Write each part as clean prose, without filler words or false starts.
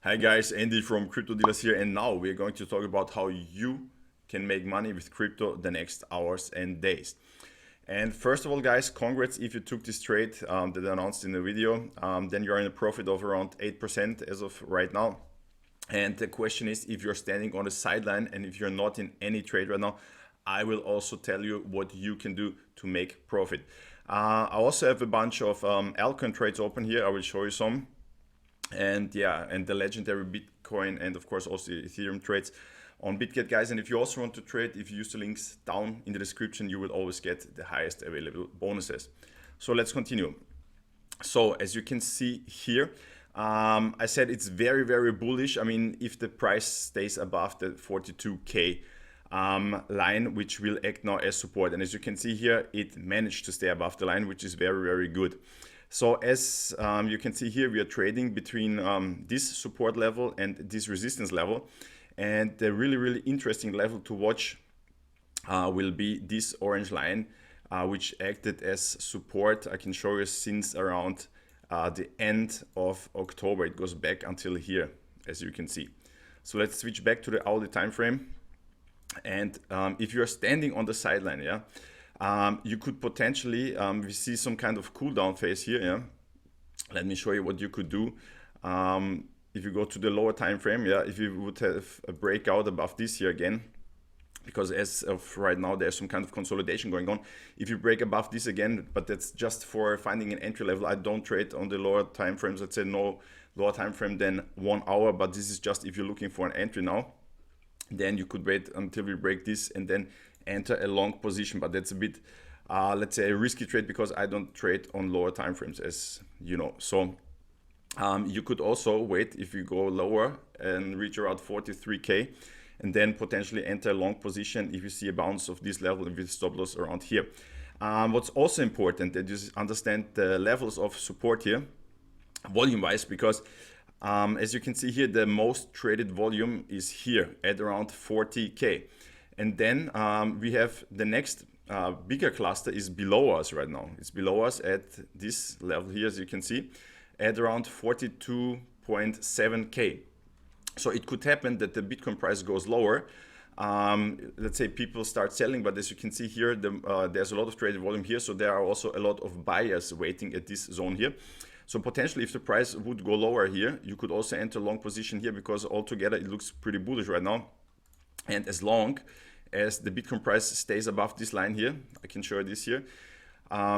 Hi guys, Andy from Crypto Dealers here, and now we're going to talk about how you can make money with crypto the next hours and days. And first of all, guys, congrats if you took this trade that I announced in the video. Then you're in a profit of around 8% as of right now. And the question is, if you're standing on the sideline and if you're not in any trade right now, I will also tell you what you can do to make profit. I also have a bunch of altcoin trades open here. I will show you some. And yeah, and the legendary Bitcoin and of course also Ethereum trades on Bitget, guys. And if you also want to trade, if you use the links down in the description, you will always get the highest available bonuses. So let's continue. So as you can see here, I said it's very, very bullish. I mean, if the price stays above the 42K line, which will act now as support. And as you can see here, it managed to stay above the line, which is very, very good. So as you can see here, we are trading between this support level and this resistance level. And the really, really interesting level to watch will be this orange line, which acted as support. I can show you since around the end of October. It goes back until here, as you can see. So let's switch back to the hourly time frame. And if you're standing on the sideline, yeah, you could potentially, we see some kind of cool down phase here. Yeah, let me show you what you could do. If you go to the lower time frame, yeah, if you would have a breakout above this here again, because as of right now there's some kind of consolidation going on. If you break above this again, but that's just for finding an entry level. I don't trade on the lower time frames. Let's say no lower time frame than 1 hour, but this is just if you're looking for an entry now. Then you could wait until we break this and then enter a long position, but that's a bit let's say a risky trade because I don't trade on lower time frames, as you know. So you could also wait if you go lower and reach around 43K and then potentially enter a long position if you see a bounce of this level with stop loss around here. What's also important that you understand the levels of support here volume wise, because as you can see here, the most traded volume is here at around 40K. And then we have the next bigger cluster is below us right now. It's below us at this level here, as you can see, at around 42.7K. So it could happen that the Bitcoin price goes lower. Let's say people start selling, but as you can see here, there's a lot of traded volume here. So there are also a lot of buyers waiting at this zone here. So potentially if the price would go lower here, you could also enter long position here because altogether it looks pretty bullish right now. And as long as the Bitcoin price stays above this line here, I can show you this here,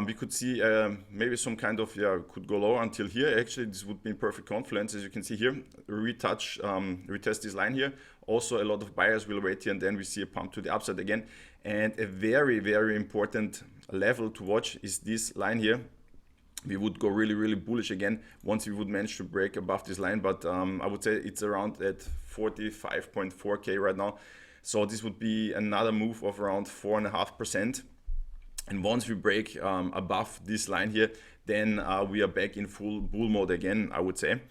we could see maybe some kind of, yeah, could go lower until here. Actually, this would be in perfect confluence. As you can see here, retest this line here. Also, a lot of buyers will wait here and then we see a pump to the upside again. And a very, very important level to watch is this line here. We would go really, really bullish again once we would manage to break above this line. But I would say it's around at 45.4K right now. So this would be another move of around 4.5%. And once we break above this line here, then we are back in full bull mode again, I would say.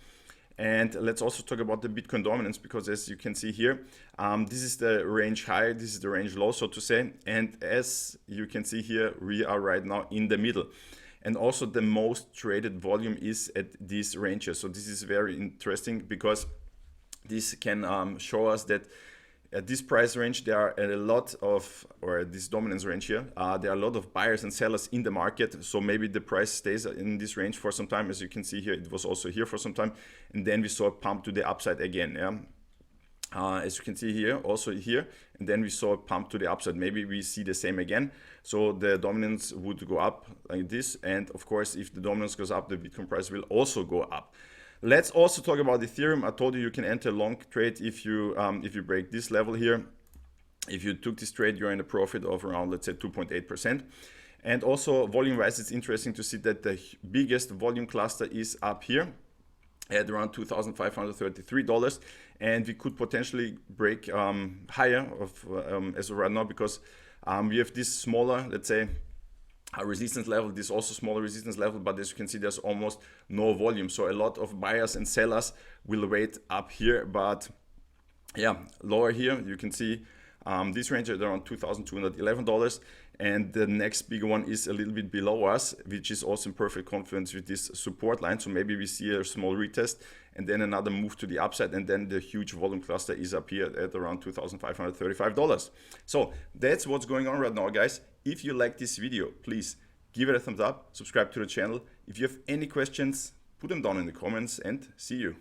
And let's also talk about the Bitcoin dominance, because as you can see here, this is the range high, this is the range low, so to say. And as you can see here, we are right now in the middle. And also the most traded volume is at these ranges. So this is very interesting because this can show us that at this price range, there are a lot of, or this dominance range here, there are a lot of buyers and sellers in the market. So maybe the price stays in this range for some time. As you can see here, it was also here for some time. And then we saw a pump to the upside again. Yeah? As you can see here, also here, and then we saw a pump to the upside. Maybe we see the same again. So the dominance would go up like this. And of course, if the dominance goes up, the Bitcoin price will also go up. Let's also talk about Ethereum. I told you can enter a long trade if you break this level here. If you took this trade, you're in a profit of around, let's say, 2.8%. And also volume-wise, it's interesting to see that the biggest volume cluster is up here at around $2,533, and we could potentially break higher as of right now, because we have this smaller, let's say, a resistance level, this also smaller resistance level, but as you can see, there's almost no volume. So a lot of buyers and sellers will wait up here, but yeah, lower here you can see this range at around $2,211, And the next bigger one is a little bit below us, which is also in perfect confluence with this support line. So maybe we see a small retest and then another move to the upside, and then the huge volume cluster is up here at around $2,535. So that's what's going on right now, guys. If you like this video, please give it a thumbs up, subscribe to the channel. If you have any questions, put them down in the comments, and see you.